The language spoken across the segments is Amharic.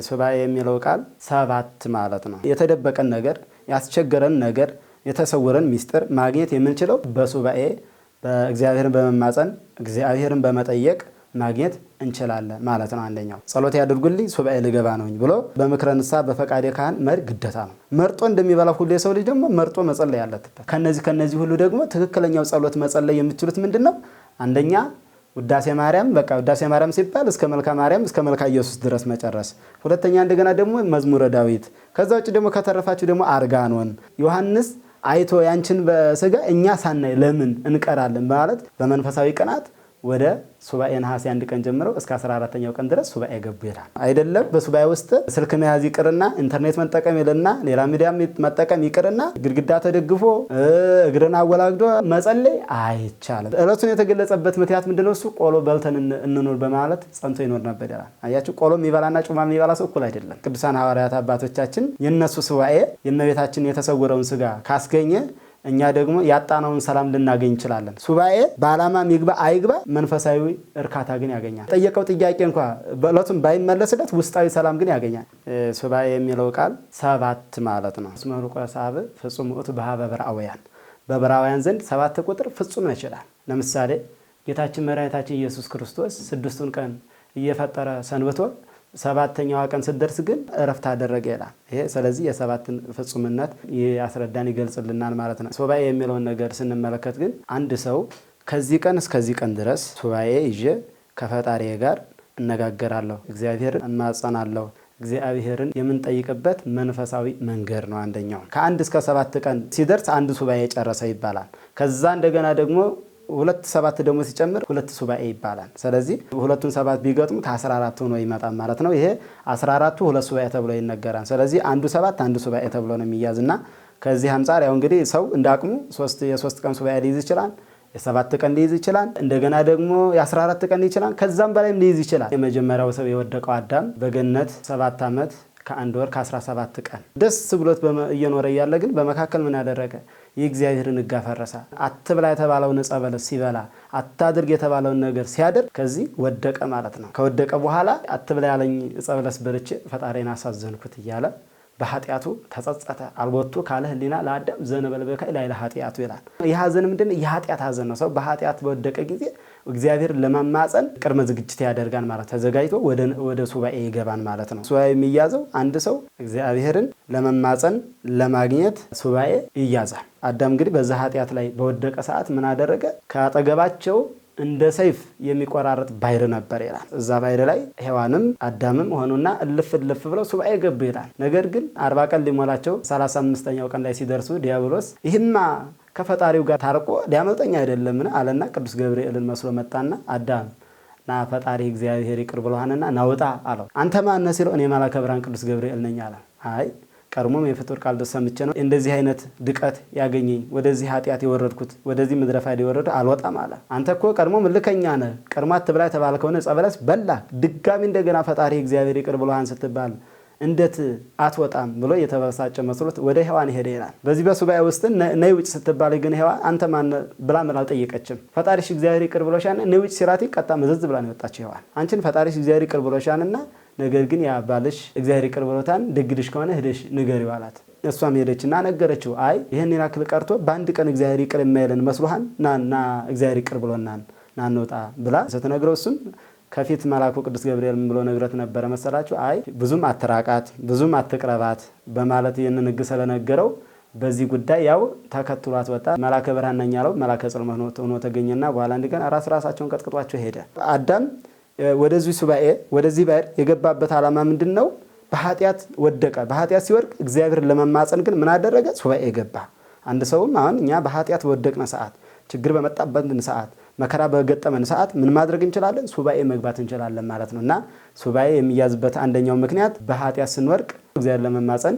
ሱባኤ የሚለው ቃል ሰባት ማለት ነው። የተደበቀን ነገር፣ ያስቸገረን ነገር፣ የተሰወረን ሚስጥር ማግኘት የምንችለው በሱባኤ በእግዚአብሔርን በመማፀን እግዚአብሔርን በመጠየቅ ማግኘት እንችላለን ማለት ነው። አንደኛው ጸሎት ያድርጉልኝ ሱባኤ ልገባ ነው ብሎ በምክረ ንስሐ በፈቃደ ካህን መሪ ግዴታ ነው። መርጦ እንደሚበላ ሁሉ የሰው ልጅ ደግሞ መርጦ መጸለይ ያለበት። ከነዚህ ሁሉ ደግሞ ትክክለኛው ጸሎት መጸለይ የምትችሉት ምንድነው? አንደኛ ውዳሴ ማርያም፣ በቃ ውዳሴ ማርያም ሲባል እስከ መልካ ማርያም እስከ መልካ ኢየሱስ ድረስ መጨረስ። ሁለተኛ እንደገና ደግሞ መዝሙረ ዳዊት። ከዛ ውጭ ደግሞ ከተረፋችሁ ደግሞ አርጋኖን። ዮሐንስ አይቶ ያንቺን በስጋ እኛ ሳናይ ለምን እንቀራለን ማለት በመንፈሳዊ ቅናት ወደ ሱባኤ ነሐሴ 1 ቀን ጀምረው እስከ 14ኛው ቀን ድረስ ሱባኤ ገቡ ይላል። አይደለም በሱባኤ ውስጥ ስልክ መያዝ ይቅርና ኢንተርኔት መጠቀም ይልና ሌላ ሚዲያ መጠቀም ይቅርና ግድግዳ ተደግፎ እግርን አወላግዶ መጸለይ አይቻልም። እለቱን የተገለጸበት ምክንያት ምንድነው? እሱ ቆሎ በልተን እንኖር በማለት ጸንቶ ይኖር ነበር ይላል። አያችሁ፣ ቆሎ የሚበላና ጩማ የሚበላ ሰው እኩል አይደለም። ቅዱሳን ሐዋርያት አባቶቻችን የነሱ ሱባኤ የእመቤታችን የተሰወረውን ስጋ ካስገኘ እኛ ደግሞ ያጣነውን ሰላም ልናገኝ እንችላለን። ሱባኤ በዓላማ ይግባ አይግባ መንፈሳዊ እርካታ ግን ያገኛል። ጠየቀው ጥያቄ እንኳ በእለቱም ባይመለስለት ውስጣዊ ሰላም ግን ያገኛል። ሱባኤ የሚለው ቃል ሰባት ማለት ነው። እስመ ሩቆ ሳብዕ ፍጹም ውእቱ በኀበ በራውያን፣ በበራውያን ዘንድ 7 ቁጥር ፍጹም ነው ይችላል። ለምሳሌ ጌታችን መድኃኒታችን ኢየሱስ ክርስቶስ 6ቱን ቀን እየፈጠረ ሰንብቶ 7ኛዋ ቀን ስትደርስ ግን እረፍት አደረገ ይላል። ይሄ ስለዚህ የሰባትን ፍጹምነት ያስረዳን ይገልጽልናል ማለት ነው። ሱባኤ የሚለውን ነገር ስንመለከት ግን አንድ ሰው ከዚህ ቀን እስከዚህ ቀን ድረስ ሱባኤ ይዤ ከፈጣሪዬ ጋር እነጋገራለሁ፣ እግዚአብሔርን እማጸናለሁ፣ እግዚአብሔርን የምንጠይቅበት መንፈሳዊ መንገድ ነው። አንደኛው ከ1 እስከ 7 ቀን ሲደርስ አንድ ሱባኤ ጨረሰ ይባላል። ከዛ እንደገና ደግሞ 2 ደግሞ ሲጨምር 2 ሱባኤ ይባላል። ስለዚህ 2ቱን 7 ቢገጥሙት 14 ሆኖ ይመጣል ማለት ነው። ይሄ 14ቱ 2 ሱባኤ ተብሎ ይነገራል። ስለዚህ አንዱ 7 አንዱ ሱባኤ ተብሎ ነው የሚያዝና ከዚህ አንፃር ያው እንግዲህ ሰው እንዳቅሙ የ3 ቀን ሱባኤ ሊይዝ ይችላል፣ የ7 ቀን ሊይዝ ይችላል፣ እንደገና ደግሞ የ14 ቀን ይችላል፣ ከዛም በላይም ሊይዝ ይችላል። የመጀመሪያው ሰው የወደቀው አዳም በገነት 7 ዓመት ከ1 ወር ከ17 ቀን ደስ ብሎት እየኖረ እያለ ግን በመካከል ምን ያደረገ? የእግዚአብሔርን ሕግ አፈረሰ። አትብላ የተባለውን ዕፀ በለስ ሲበላ፣ አታድርግ የተባለውን ነገር ሲያደርግ ከዚህ ወደቀ ማለት ነው። ከወደቀ በኋላ አትብላ ያለኝ ዕፀ በለስ በልቼ ፈጣሪን አሳዘንኩት እያለ በኃጢአቱ ተጸጸተ። አልቦቱ ካለ ህሊና ለአዳም ዘነበለ በካይ ላይ ለኃጢአቱ ይላል። ይህ ሐዘን ምንድነው? የኃጢአት ሐዘን ነው። ሰው በኃጢአት በወደቀ ጊዜ እግዚአብሔር ለመማፀን ቅድመ ዝግጅት ያደርጋል ማለት ተዘጋጅቶ ወደ ሱባኤ ይገባል ማለት ነው። ሱባኤ የሚያዘው አንድ ሰው እግዚአብሔርን ለመማፀን ለማግኘት ሱባኤ ይያዛል። አዳም እንግዲህ በዛ ኃጢአት ላይ በወደቀ ሰዓት ምን አደረገ? ከአጠገባቸው እንደ ሰይፍ የሚቆራረጥ ባሕር ነበር ይላል። እዛ ባሕር ላይ ሔዋንም አዳምም ሆኑና እልፍ ብለው ሱባኤ ገቡ ይላል። ነገር ግን 40 ቀን ሊሞላቸው 35ኛው ቀን ላይ ሲደርሱ ዲያብሎስ ይህማ ከፈጣሪው ጋር ታርቆ ሊያመልጠኝ አይደለምን አለና ቅዱስ ገብርኤልን መስሎ መጣና አዳም ና ፈጣሪ እግዚአብሔር ይቅር ብሎሃልና ናውጣ አለው። አንተ ማን ነህ ሲለው እኔ መልአከ ብርሃን ቅዱስ ገብርኤል ነኝ አለ። አይ ቀድሞም የፍጡር ቃል ሰምቼ ነው እንደዚህ አይነት ድቀት ያገኘኝ ወደዚህ ኃጢአት የወረድኩት ወደዚህ ምድረ ፋይዳ የወረደ አልወጣም አለ። አንተ እኮ ቀድሞ ምልከኛ ነህ፣ ቀድሞ አትብላ የተባልከውን ዕፀ በለስ በላ፣ ድጋሚ እንደገና ፈጣሪ እግዚአብሔር ይቅር ብሎሃን ስትባል እንዴት አትወጣም ብሎ የተበሳጨ መስሎት ወደ ሔዋን ሄደ ይላል። በዚህ በሱባኤ ውስጥ ነይ ውጭ ስትባል ግን ሔዋን አንተ ማን ብላ አልጠየቀችም። ፈጣሪሽ እግዚአብሔር ይቅር ብሎሻል ነይ ውጭ ሲላት ቀጣ መዘዝ ብላ ነው የወጣችው ሔዋን። አንቺን ፈጣሪሽ እግዚአብሔር ይቅር ብሎሻልና ነገር ግን ያ ባልሽ እግዚአብሔር ይቅር ብሎታል ደግድሽ ከሆነ ሄደሽ ንገሪው አላት። እሷም ሄደችና ነገረችው። አይ ይሄን ያክል ቀርቶ በአንድ ቀን እግዚአብሔር ይቅር የማይለን መስሎሃን ና እግዚአብሔር ይቅር ብሎናል ና እንውጣ ብላ ስትነግረው እሱም ከፊት መልአኩ ቅዱስ ገብርኤል ብሎ ነግረት ነበር መሰላችሁ። አይ ብዙም አትራቃት ብዙም አትቅረባት በማለት ይህንን ሕግ ስለነገረው በዚህ ጉዳይ ያው ተከትሏት ወጣ። መልአከ ብርሃን ነኝ ያለው መልአከ ጽልመት ሆኖ ተገኘና በኋላ እንደገና ራሳቸውን ቀጥቅጧቸው ሄደ። አዳም ወደዚህ ሱባኤ ወደዚህ ባሕር የገባበት ዓላማ ምንድነው? በኃጢአት ወደቀ። በኃጢአት ሲወድቅ እግዚአብሔርን ለመማፀን ግን ምን አደረገ? ሱባኤ ገባ። አንድ ሰውም አሁን እኛ በኃጢአት በወደቅነ ሰዓት ችግር በመጣበት ሰዓት መከራ በገጠመን ሰዓት ምን ማድረግ እንችላለን? ሱባኤ መግባት እንችላለን ማለት ነው። እና ሱባኤ የሚያዝበት አንደኛው ምክንያት በኃጢአት ስንወድቅ እግዚአብሔር ለመማፀን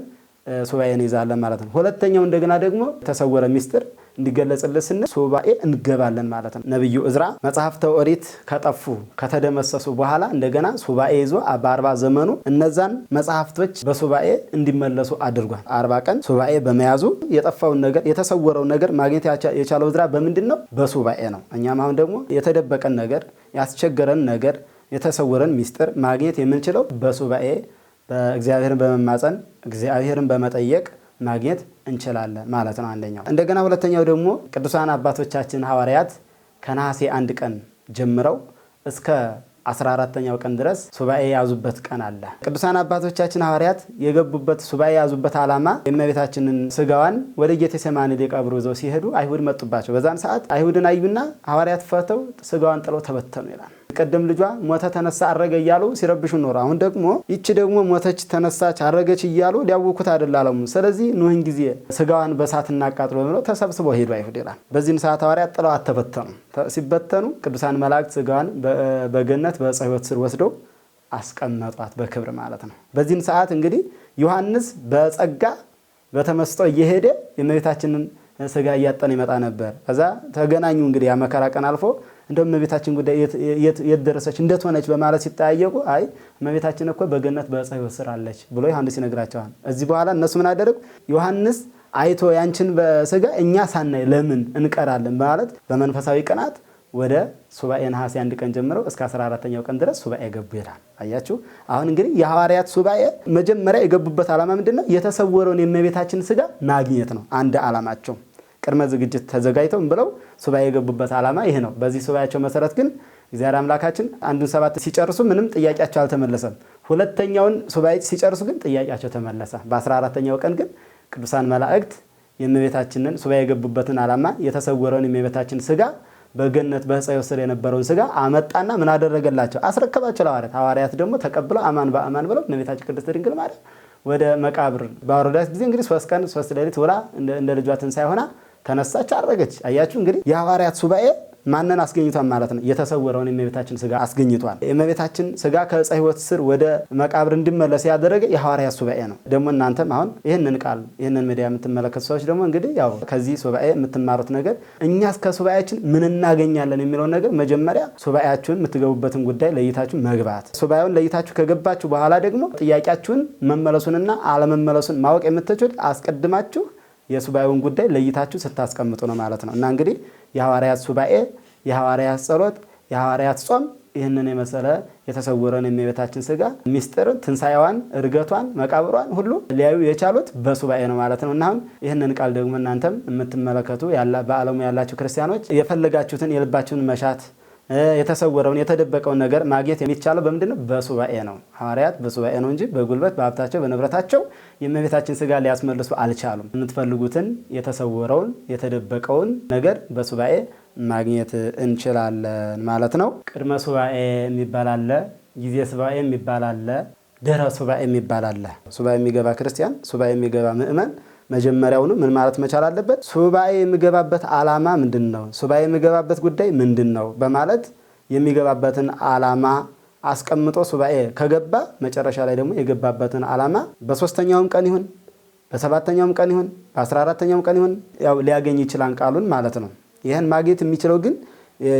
ሱባኤን ይዛለን ማለት ነው። ሁለተኛው እንደገና ደግሞ ተሰወረ ሚስጥር እንዲገለጽልን ስንል ሱባኤ እንገባለን ማለት ነው። ነብዩ ዕዝራ መጽሐፍተ ኦሪት ከጠፉ ከተደመሰሱ በኋላ እንደገና ሱባኤ ይዞ በ40 ዘመኑ እነዛን መጽሐፍቶች በሱባኤ እንዲመለሱ አድርጓል። 40 ቀን ሱባኤ በመያዙ የጠፋውን ነገር የተሰወረውን ነገር ማግኘት የቻለው ዕዝራ በምንድን ነው? በሱባኤ ነው። እኛም አሁን ደግሞ የተደበቀን ነገር ያስቸገረን ነገር የተሰወረን ሚስጥር ማግኘት የምንችለው በሱባኤ በእግዚአብሔርን በመማፀን እግዚአብሔርን በመጠየቅ ማግኘት እንችላለን ማለት ነው አንደኛው። እንደገና ሁለተኛው ደግሞ ቅዱሳን አባቶቻችን ሐዋርያት ከነሐሴ 1 ቀን ጀምረው እስከ 14ኛው ቀን ድረስ ሱባኤ ያዙበት ቀን አለ። ቅዱሳን አባቶቻችን ሐዋርያት የገቡበት ሱባኤ ያዙበት ዓላማ የእመቤታችንን ስጋዋን ወደ ጌቴሴማኒ ሊቀብሩ ይዘው ሲሄዱ አይሁድ መጡባቸው። በዛን ሰዓት አይሁድን አዩና ሐዋርያት ፈተው ስጋዋን ጥለው ተበተኑ ይላል። ቀደም ልጇ ሞተ ተነሳ አረገ እያሉ ሲረብሹ ኖር። አሁን ደግሞ ይቺ ደግሞ ሞተች ተነሳች አረገች እያሉ ሊያውኩት አይደለም። ስለዚህ ኑህን ጊዜ ስጋዋን በእሳት እናቃጥሎ ብለው ተሰብስበው ሄዱ አይሁድ ይላል። በዚህን ሰዓት ሐዋርያት ጥለው ተበተኑ። ሲበተኑ ቅዱሳን መላእክት ስጋዋን በገነት በዕፀ ሕይወት ስር ወስደው አስቀመጧት በክብር ማለት ነው። በዚህን ሰዓት እንግዲህ ዮሐንስ በጸጋ በተመስጦ እየሄደ የእመቤታችንን ስጋ እያጠነ ይመጣ ነበር። ከዛ ተገናኙ። እንግዲህ ያ መከራ ቀን አልፎ እንደውም እመቤታችን ጉዳይ የት ደረሰች እንዴት ሆነች በማለት ሲጠያየቁ አይ እመቤታችን እኮ በገነት በዕፀ ሕይወት ስር አለች ብሎ ዮሐንስ ይነግራቸዋል። እዚህ በኋላ እነሱ ምን አደረጉ? ዮሐንስ አይቶ ያንችን በስጋ እኛ ሳናይ ለምን እንቀራለን ማለት በመንፈሳዊ ቅናት ወደ ሱባኤ ነሐሴ 1 ቀን ጀምረው እስከ 14ኛው ቀን ድረስ ሱባኤ ገቡ ይላል። አያችሁ አሁን እንግዲህ የሐዋርያት ሱባኤ መጀመሪያ የገቡበት ዓላማ ምንድነው? የተሰወረውን የእመቤታችን ስጋ ማግኘት ነው አንድ ዓላማቸው። ቅድመ ዝግጅት ተዘጋጅተው ብለው ሱባኤ የገቡበት ዓላማ ይሄ ነው። በዚህ ሱባኤያቸው መሰረት ግን እግዚአብሔር አምላካችን አንዱን 7 ሲጨርሱ ምንም ጥያቄያቸው አልተመለሰም። ሁለተኛውን ሱባኤ ሲጨርሱ ግን ጥያቄያቸው ተመለሰ። በ14ኛው ቀን ግን ቅዱሳን መላእክት የእመቤታችንን ሱባኤ የገቡበትን ዓላማ የተሰወረውን የእመቤታችን ስጋ በገነት በዕፀ ሕይወት ስር የነበረውን ስጋ አመጣና ምን አደረገላቸው? አስረከባቸው ለሐዋርያት። ሐዋርያት ደግሞ ተቀብለው አማን በአማን ብለው እመቤታችን ቅድስት ድንግል ማርያም ወደ መቃብር ባወረዳት ጊዜ እንግዲህ 3 ቀን 3 ሌሊት ውላ እንደ ልጇ ትንሣኤ ሆና ተነሳች፣ አረገች። አያችሁ እንግዲህ የሐዋርያት ሱባኤ ማንን አስገኝቷል ማለት ነው? የተሰወረውን የእመቤታችን ስጋ አስገኝቷል። የእመቤታችን ስጋ ከዕፀ ሕይወት ስር ወደ መቃብር እንዲመለስ ያደረገ የሐዋርያት ሱባኤ ነው። ደግሞ እናንተም አሁን ይህንን ቃል ይህንን ሚዲያ የምትመለከቱ ሰዎች ደግሞ እንግዲህ ያው ከዚህ ሱባኤ የምትማሩት ነገር እኛስ ከሱባኤያችን ምን እናገኛለን የሚለውን ነገር መጀመሪያ ሱባኤያችሁን የምትገቡበትን ጉዳይ ለይታችሁ መግባት፣ ሱባኤውን ለይታችሁ ከገባችሁ በኋላ ደግሞ ጥያቄያችሁን መመለሱንና አለመመለሱን ማወቅ የምትችሉት አስቀድማችሁ የሱባኤውን ጉዳይ ለይታችሁ ስታስቀምጡ ነው ማለት ነው። እና እንግዲህ የሐዋርያት ሱባኤ፣ የሐዋርያት ጸሎት፣ የሐዋርያት ጾም ይህንን የመሰለ የተሰወረን የእመቤታችን ስጋ ሚስጥርን፣ ትንሣኤዋን፣ እርገቷን፣ መቃብሯን ሁሉ ሊያዩ የቻሉት በሱባኤ ነው ማለት ነው። እና አሁን ይህንን ቃል ደግሞ እናንተም የምትመለከቱ በዓለሙ ያላችሁ ክርስቲያኖች የፈለጋችሁትን የልባችሁን መሻት የተሰወረውን የተደበቀውን ነገር ማግኘት የሚቻለው በምንድነው? በሱባኤ ነው። ሐዋርያት በሱባኤ ነው እንጂ በጉልበት በሀብታቸው በንብረታቸው የእመቤታችን ስጋ ሊያስመልሱ አልቻሉም። የምትፈልጉትን የተሰወረውን የተደበቀውን ነገር በሱባኤ ማግኘት እንችላለን ማለት ነው። ቅድመ ሱባኤ የሚባል አለ፣ ጊዜ ሱባኤ የሚባል አለ፣ ድህረ ሱባኤ የሚባል አለ። ሱባኤ የሚገባ ክርስቲያን፣ ሱባኤ የሚገባ ምእመን መጀመሪያውኑ ምን ማለት መቻል አለበት? ሱባኤ የሚገባበት ዓላማ ምንድነው? ሱባኤ የሚገባበት ጉዳይ ምንድነው? በማለት የሚገባበትን ዓላማ አስቀምጦ ሱባኤ ከገባ መጨረሻ ላይ ደግሞ የገባበትን ዓላማ በ3ኛውም ቀን ይሁን በ7ኛውም ቀን ይሁን በ14ኛውም ቀን ይሁን ያው ሊያገኝ ይችላል ቃሉን ማለት ነው። ይህን ማግኘት የሚችለው ግን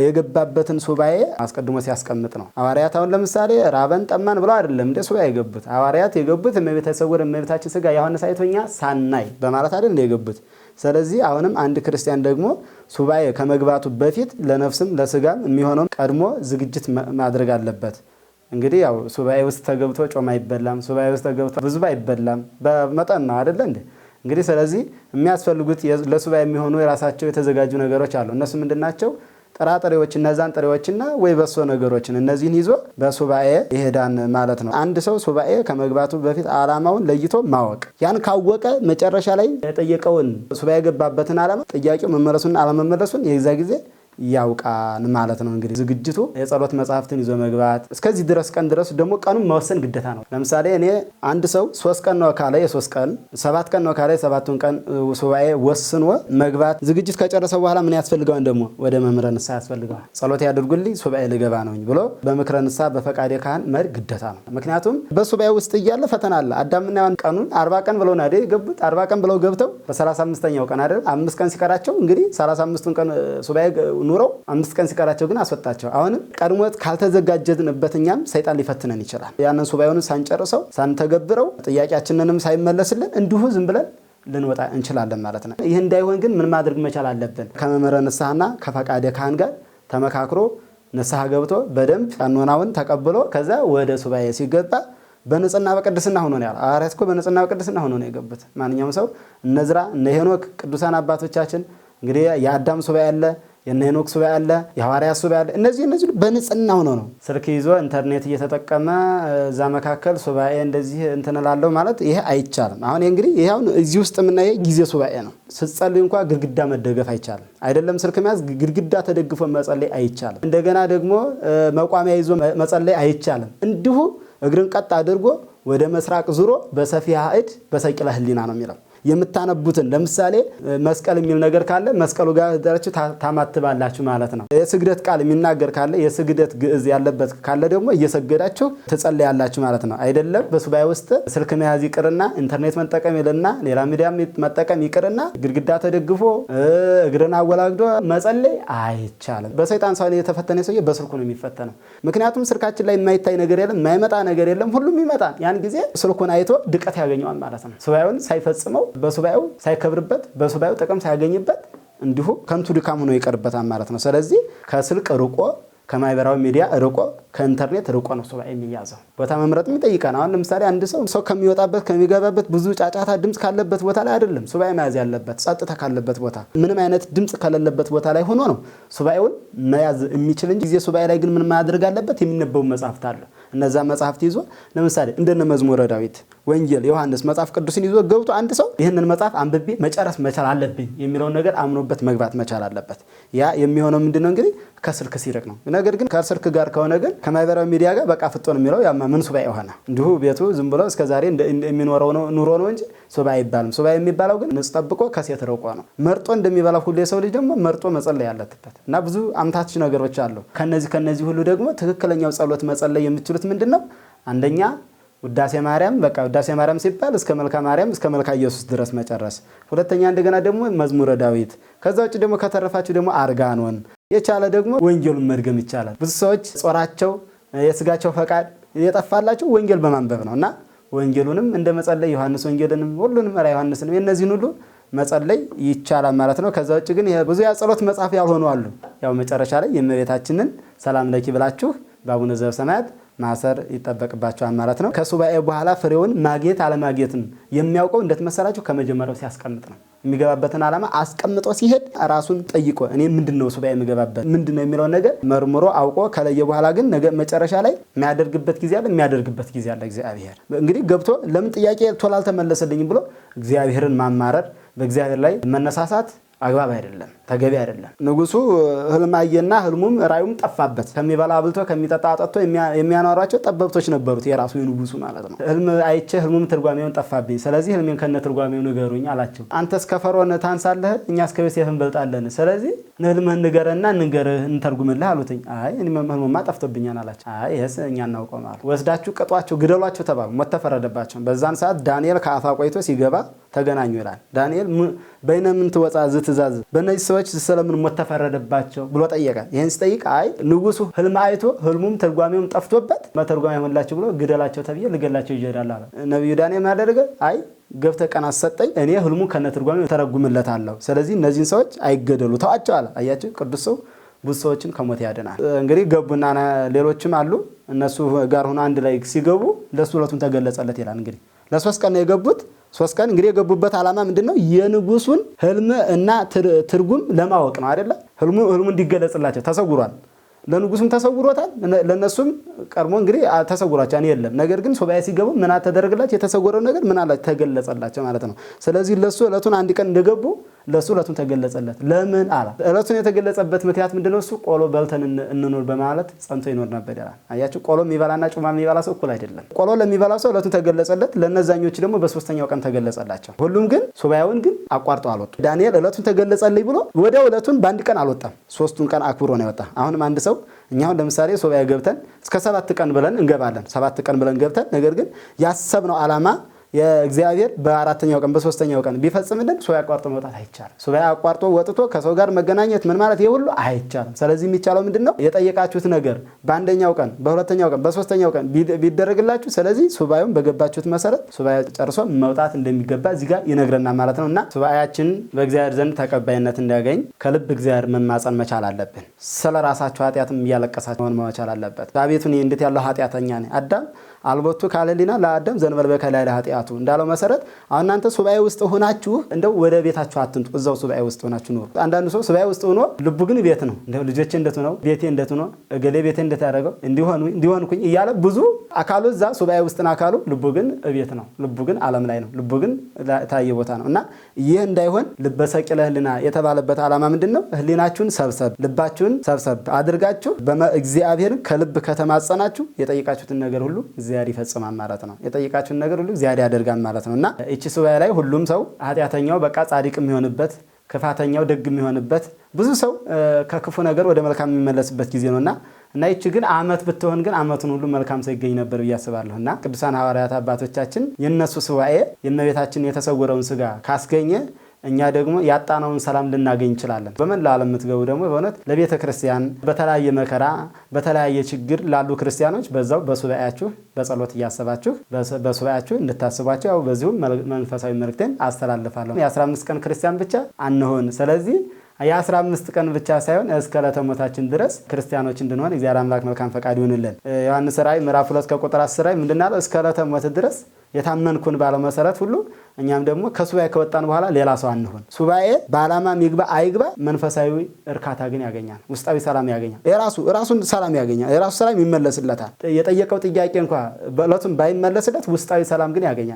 የገባበትን ሱባኤ አስቀድሞ ሲያስቀምጥ ነው። ሐዋርያት አሁን ለምሳሌ ራበን ጠማን ብለው አይደለም እንደ ሱባኤ የገቡት። ሐዋርያት የገቡት እመቤታችን ስጋ ዮሐንስ አይቶኛ ሳናይ በማለት አይደል የገቡት። ስለዚህ አሁንም አንድ ክርስቲያን ደግሞ ሱባኤ ከመግባቱ በፊት ለነፍስም ለስጋም የሚሆነውን ቀድሞ ዝግጅት ማድረግ አለበት። እንግዲህ ያው ሱባኤ ውስጥ ተገብቶ ጮማ አይበላም፣ ሱባኤ ውስጥ ተገብቶ ብዙ አይበላም፣ በመጠን ነው አይደል እንዴ? እንግዲህ ስለዚህ የሚያስፈልጉት ለሱባኤ የሚሆኑ የራሳቸው የተዘጋጁ ነገሮች አሉ። እነሱ ምንድናቸው? ጥራጥሬዎች፣ እነዛን ጥሬዎችና ወይ በሶ ነገሮችን እነዚህን ይዞ በሱባኤ ይሄዳን ማለት ነው። አንድ ሰው ሱባኤ ከመግባቱ በፊት ዓላማውን ለይቶ ማወቅ፣ ያን ካወቀ መጨረሻ ላይ የጠየቀውን ሱባኤ የገባበትን ዓላማ ጥያቄው መመለሱን አለመመለሱን የዛ ጊዜ ያውቃን ማለት ነው። እንግዲህ ዝግጅቱ የጸሎት መጽሐፍትን ይዞ መግባት፣ እስከዚህ ድረስ ቀን ድረስ ደግሞ ቀኑን መወሰን ግዴታ ነው። ለምሳሌ እኔ አንድ ሰው 3 ቀን ነው ካለ የ3 ቀን 7 ቀን ነው ካለ የ7ቱን ቀን ሱባኤ ወስኖ መግባት፣ ዝግጅት ከጨረሰ በኋላ ምን ያስፈልገዋል? ደግሞ ወደ መምህረ ንስሐ ያስፈልገዋል። ጸሎት ያድርጉልኝ ሱባኤ ልገባ ነው ብሎ በምክረ ንስሐ በፈቃደ ካህን መሄድ ግዴታ ነው። ምክንያቱም በሱባኤ ውስጥ እያለ ፈተና አለ። አዳምና ሔዋን ቀኑን 40 ቀን ብለው ነው የገቡት። 40 ቀን ብለው ገብተው በ35ኛው ቀን አይደል 5 ቀን ሲቀራቸው እንግዲህ 35ቱን ቀን ሱባኤ ኑረው 5 ቀን ሲቀራቸው ግን አስወጣቸው። አሁንም ቀድሞት ካልተዘጋጀንበት እኛም ሰይጣን ሊፈትነን ይችላል። ያንን ሱባኤውን ሳንጨርሰው ሳንተገብረው ጥያቄያችንንም ሳይመለስልን እንዲሁ ዝም ብለን ልንወጣ እንችላለን ማለት ነው። ይህ እንዳይሆን ግን ምን ማድረግ መቻል አለብን? ከመምህረ ንስሐና ከፈቃደ ካህን ጋር ተመካክሮ ንስሐ ገብቶ በደንብ ቀኖናውን ተቀብሎ ከዛ ወደ ሱባኤ ሲገባ በንጽህና በቅድስና ሆኖ ነው ያለው። ሐዋርያት እኮ በንጽህና በቅድስና ሆኖ ነው የገቡት። ማንኛውም ሰው እነ ዕዝራ እነ ሄኖክ ቅዱሳን አባቶቻችን እንግዲህ የአዳም ሱባኤ አለ፣ የነ ሄኖክ ሱባኤ አለ፣ የሐዋርያት ሱባኤ አለ። እነዚህ በንጽህና ሆኖ ነው። ስልክ ይዞ ኢንተርኔት እየተጠቀመ እዛ መካከል ሱባኤ እንደዚህ እንትን እላለሁ ማለት ይሄ አይቻልም። አሁን እንግዲህ ይሄ አሁን እዚህ ውስጥ የምናየው ጊዜ ሱባኤ ነው። ስትጸልይ እንኳን ግድግዳ መደገፍ አይቻልም። አይደለም ስልክ መያዝ ግድግዳ ተደግፎ መጸለይ አይቻልም። እንደገና ደግሞ መቋሚያ ይዞ መጸለይ አይቻልም። እንዲሁ እግርን ቀጥ አድርጎ ወደ ምስራቅ ዙሮ በሰፊሃ እድ በሰቂለ ህሊና ነው የሚለው። የምታነቡትን ለምሳሌ መስቀል የሚል ነገር ካለ መስቀሉ ጋር ደረች ታማትባላችሁ ማለት ነው። የስግደት ቃል የሚናገር ካለ የስግደት ግዕዝ ያለበት ካለ ደግሞ እየሰገዳችሁ ትጸልያላችሁ ማለት ነው። አይደለም በሱባኤ ውስጥ ስልክ መያዝ ይቅርና ኢንተርኔት መጠቀም ይልና ሌላ ሚዲያ መጠቀም ይቅርና ግድግዳ ተደግፎ እግርን አወላግዶ መጸለይ አይቻልም። በሰይጣን ሰው የተፈተነ ሰው በስልኩ ነው የሚፈተነው። ምክንያቱም ስልካችን ላይ የማይታይ ነገር የለም፣ የማይመጣ ነገር የለም፣ ሁሉም ይመጣል። ያን ጊዜ ስልኩን አይቶ ድቀት ያገኘዋል ማለት ነው። ሱባኤውን ሳይፈጽመው በሱባኤው ሳይከብርበት በሱባኤው ጥቅም ሳያገኝበት እንዲሁ ከንቱ ድካም ሆኖ ይቀርበታል ማለት ነው። ስለዚህ ከስልክ ርቆ ከማህበራዊ ሚዲያ ርቆ ከኢንተርኔት ርቆ ነው ሱባኤ የሚያዘው። ቦታ መምረጥ ይጠይቃል። አሁን ለምሳሌ አንድ ሰው ከሚወጣበት ከሚገባበት ብዙ ጫጫታ ድምጽ ካለበት ቦታ ላይ አይደለም ሱባኤ መያዝ ያለበት። ጸጥታ ካለበት ቦታ ምንም አይነት ድምጽ ከሌለበት ቦታ ላይ ሆኖ ነው ሱባኤውን መያዝ የሚችል እንጂ ጊዜ ሱባኤ ላይ ግን ምን ማድረግ አለበት? የሚነበቡ መጻሕፍት አለ። እነዛ መጻሕፍት ይዞ ለምሳሌ እንደነ መዝሙረ ዳዊት፣ ወንጌል፣ ዮሐንስ መጽሐፍ ቅዱስን ይዞ ገብቶ አንድ ሰው ይህንን መጽሐፍ አንብቤ መጨረስ መቻል አለብኝ የሚለውን ነገር አምኖበት መግባት መቻል አለበት። ያ የሚሆነው ምንድነው እንግዲህ ከስልክ ሲርቅ ነው። ነገር ግን ከስልክ ጋር ከሆነ ግን ከማህበራዊ ሚዲያ ጋር በቃ ፍጦን የሚለው ያማ ምን ሱባኤ ሆነ? እንዲሁ ቤቱ ዝም ብሎ እስከዛሬ የሚኖረው ኑሮ ነው እንጂ ሱባኤ አይባልም። ሱባኤ የሚባለው ግን ንጽ ጠብቆ ከሴት ርቆ ነው። መርጦ እንደሚበላው ሁሉ የሰው ልጅ ደግሞ መርጦ መጸለይ ያለበት እና ብዙ አምታች ነገሮች አሉ። ከነዚህ ሁሉ ደግሞ ትክክለኛው ጸሎት መጸለይ የምትችሉት ምንድነው? አንደኛ ውዳሴ ማርያም፣ በቃ ውዳሴ ማርያም ሲባል እስከ መልካ ማርያም እስከ መልካ ኢየሱስ ድረስ መጨረስ። ሁለተኛ እንደገና ደግሞ መዝሙረ ዳዊት። ከዛ ውጭ ደግሞ ከተረፋችሁ ደግሞ አርጋኖን የቻለ ደግሞ ወንጌሉን መድገም ይቻላል። ብዙ ሰዎች ጾራቸው የስጋቸው ፈቃድ የጠፋላቸው ወንጌል በማንበብ ነውና ወንጌሉንም እንደ መጸለይ ዮሐንስ ወንጌልንም ሁሉንም ራ ዮሐንስንም የነዚህን ሁሉ መጸለይ ይቻላል ማለት ነው። ከዛ ውጭ ግን ብዙ ያጸሎት መጽሐፍ ያልሆኑ አሉ። ያው መጨረሻ ላይ የእመቤታችንን ሰላም ለኪ ብላችሁ በአቡነ ዘበሰማያት ማሰር ይጠበቅባቸዋል ማለት ነው። ከሱባኤ በኋላ ፍሬውን ማግኘት አለማግኘትን የሚያውቀው እንዴት መሰላችሁ? ከመጀመሪያው ሲያስቀምጥ ነው። የሚገባበትን ዓላማ አስቀምጦ ሲሄድ ራሱን ጠይቆ እኔ ምንድነው ሱባኤ የምገባበት ምንድነው የሚለው ነገር መርምሮ አውቆ ከለየ በኋላ ግን ነገ መጨረሻ ላይ የሚያደርግበት ጊዜ አለ፣ የሚያደርግበት ጊዜ አለ። እግዚአብሔር እንግዲህ ገብቶ ለምን ጥያቄ ቶሎ አልተመለሰልኝም ብሎ እግዚአብሔርን ማማረር፣ በእግዚአብሔር ላይ መነሳሳት አግባብ አይደለም፣ ተገቢ አይደለም። ንጉሱ ህልም አየና ህልሙም ራዩም ጠፋበት። ከሚበላ አብልቶ ከሚጠጣ አጠጥቶ የሚያኖራቸው ጠበብቶች ነበሩት፣ የራሱ የንጉሱ ማለት ነው። ህልም አይቼ ህልሙም ትርጓሜውን ጠፋብኝ፣ ስለዚህ ህልሜን ከነ ትርጓሜው ንገሩኝ አላቸው። አንተስ ከፈርዖን ታንሳለህ፣ እኛስ ከዮሴፍ እንበልጣለን። ስለዚህ ህልምህን ንገረና እንተርጉምልህ አሉትኝ። አይ ህልሙማ ጠፍቶብኛል አላቸው። አይ ይሄስ እኛ እናውቀው ማለት ወስዳችሁ ቅጧቸው፣ ግደሏቸው ተባሉ። ሞት ተፈረደባቸው። በዛን ሰዓት ዳንኤል ከአፋ ቆይቶ ሲገባ ተገናኙ ይላል። ዳንኤል በእነምን ትወጣ ዝትዛዝ በእነዚህ ሰዎች ስለምን ሞት ተፈረደባቸው ብሎ ጠየቀ። ይህን ሲጠይቅ አይ ንጉሱ ህልም አይቶ ህልሙም ትርጓሜውም ጠፍቶበት መተርጓሜ ይሆንላችሁ ብሎ ግደላቸው ተብዬ ልገላቸው ይጀራል አለ። ነብዩ ዳንኤል ማደረገ አይ ገብተህ ቀን አሰጠኝ፣ እኔ ህልሙን ከነ ትርጓሜው ተረጉምለታለሁ። ስለዚህ እነዚህን ሰዎች አይገደሉ ተዋቸው አለ። አያችሁ ቅዱስ ሰው ብዙ ሰዎችን ከሞት ያድናል። እንግዲህ ገቡና ሌሎችም አሉ እነሱ ጋር ሆኖ አንድ ላይ ሲገቡ ለሱ ሁለቱም ተገለጸለት ይላል። እንግዲህ ለሶስት ቀን ነው የገቡት። ሶስት ቀን እንግዲህ የገቡበት ዓላማ ምንድነው? የንጉሱን ህልም እና ትርጉም ለማወቅ ነው አይደለ? ህልሙ እንዲገለጽላቸው ተሰውሯል። ለንጉሱም ተሰውሮታል፣ ለነሱም ቀርሞ እንግዲህ ተሰውሯቸው የለም። ነገር ግን ሱባኤ ሲገቡ ምን ተደረገላቸው? የተሰወረው ነገር ምን አለ ተገለጸላቸው ማለት ነው። ስለዚህ ለሱ እለቱን አንድ ቀን እንደገቡ ለሱ እለቱን ተገለጸለት። ለምን አላ እለቱን የተገለጸበት ምክንያት ምንድነው? እሱ ቆሎ በልተን እንኖር በማለት ጸንቶ ይኖር ነበር ይላል። አያችሁ ቆሎ የሚበላና ጩማ የሚበላ ሰው እኩል አይደለም። ቆሎ ለሚበላ ሰው እለቱን ተገለጸለት፣ ለነዛኞች ደግሞ በሶስተኛው ቀን ተገለጸላቸው። ሁሉም ግን ሱባኤውን ግን አቋርጠው አልወጡ። ዳንኤል እለቱን ተገለጸልኝ ብሎ ወዲያው እለቱን በአንድ ቀን አልወጣም፣ ሶስቱን ቀን አክብሮ ነው የወጣ። አሁንም አንድ ሰው እኛው ለምሳሌ ሱባኤ ገብተን እስከ 7 ቀን ብለን እንገባለን። 7 ቀን ብለን ገብተን ነገር ግን ያሰብነው ዓላማ የእግዚአብሔር በአራተኛው ቀን በሶስተኛው ቀን ቢፈጽምልን ሱባኤ አቋርጦ መውጣት አይቻልም። ሱባኤ አቋርጦ ወጥቶ ከሰው ጋር መገናኘት ምን ማለት ይሄ ሁሉ አይቻልም። ስለዚህ የሚቻለው ምንድነው? የጠየቃችሁት ነገር በአንደኛው ቀን በሁለተኛው ቀን በሶስተኛው ቀን ቢደረግላችሁ፣ ስለዚህ ሱባኤውን በገባችሁት መሰረት ሱባኤ ጨርሶ መውጣት እንደሚገባ እዚህ ጋር ይነግረናል ማለት ነውና ሱባኤያችን በእግዚአብሔር ዘንድ ተቀባይነት እንዲያገኝ ከልብ እግዚአብሔር መማጸን መቻል አለብን። ስለራሳችሁ ኃጢአትም እያለቀሳችሁ መሆን መቻል አለበት። አቤቱ እኔ እንዴት ያለው ኃጢአተኛ ነኝ። አዳም አልቦቱ ካለሊና ለአዳም ዘንበል በከላይ ኃጢአቱ እንዳለው መሰረት አሁን እናንተ ሱባኤ ውስጥ ሆናችሁ እንደው ወደ ቤታችሁ አትምጡ፣ እዛው ሱባኤ ውስጥ ሆናችሁ ኑሩ። አንዳንዱ ሰው ሱባኤ ውስጥ ሆኖ ልቡ ግን ቤት ነው። እንደው ልጆቼ እንደቱ ነው፣ ቤቴ እንደቱ ነው፣ እገሌ ቤቴ እንደታረገው እንዲሆንኩኝ እያለ ብዙ አካሉ እዛ ሱባኤ ውስጥ አካሉ ልቡ ግን ቤት ነው። ልቡ ግን ዓለም ላይ ነው። ልቡ ግን ታየ ቦታ ነው እና ይህ እንዳይሆን ልበሰቂለ ህሊና የተባለበት ዓላማ ምንድነው? ህሊናችሁን ሰብሰብ ልባችሁን ሰብሰብ አድርጋችሁ እግዚአብሔርን ከልብ ከተማጸናችሁ የጠየቃችሁትን ነገር ሁሉ እግዚአብሔር ይፈጽማል ማለት ነው። የጠየቃችሁትን ነገር ሁሉ እግዚአብሔር ያደርጋል ማለት ነውና እቺ ሱባኤ ላይ ሁሉም ሰው ኃጢአተኛው በቃ ጻድቅ የሚሆንበት፣ ክፋተኛው ደግ የሚሆንበት፣ ብዙ ሰው ከክፉ ነገር ወደ መልካም የሚመለስበት ጊዜ ነውና እና ይቺ ግን ዓመት ብትሆን ግን ዓመቱን ሁሉ መልካም ሰው ይገኝ ነበር ብዬ አስባለሁና ቅዱሳን ሐዋርያት አባቶቻችን የነሱ ሱባኤ የእመቤታችን የተሰወረውን ስጋ ካስገኘ እኛ ደግሞ ያጣነውን ሰላም ልናገኝ እንችላለን። በመላው ዓለም የምትገቡ ደግሞ በእውነት ለቤተ ክርስቲያን በተለያየ መከራ በተለያየ ችግር ላሉ ክርስቲያኖች በዛው በሱባኤያችሁ በጸሎት እያሰባችሁ በሱባኤያችሁ እንድታስቧቸው ያው በዚሁም መንፈሳዊ መልእክቴን አስተላልፋለሁ። የ15 ቀን ክርስቲያን ብቻ አንሆን። ስለዚህ የ15 ቀን ብቻ ሳይሆን እስከ ዕለተ ሞታችን ድረስ ክርስቲያኖች እንድንሆን እግዚአብሔር አምላክ መልካም ፈቃድ ይሁንልን። ዮሐንስ ራእይ ምዕራፍ 2 ከቁጥር 10 ላይ ምንድን አለው? እስከ ዕለተ ሞት ድረስ የታመንኩን ባለው መሰረት ሁሉ እኛም ደግሞ ከሱባኤ ከወጣን በኋላ ሌላ ሰው አንሆን። ሱባኤ በዓላማ ይግባ አይግባ መንፈሳዊ እርካታ ግን ያገኛል፣ ውስጣዊ ሰላም ያገኛል፣ ራሱን ሰላም ያገኛል፣ የራሱ ሰላም ይመለስለታል። የጠየቀው ጥያቄ እንኳን በእለቱም ባይመለስለት ውስጣዊ ሰላም ግን ያገኛል።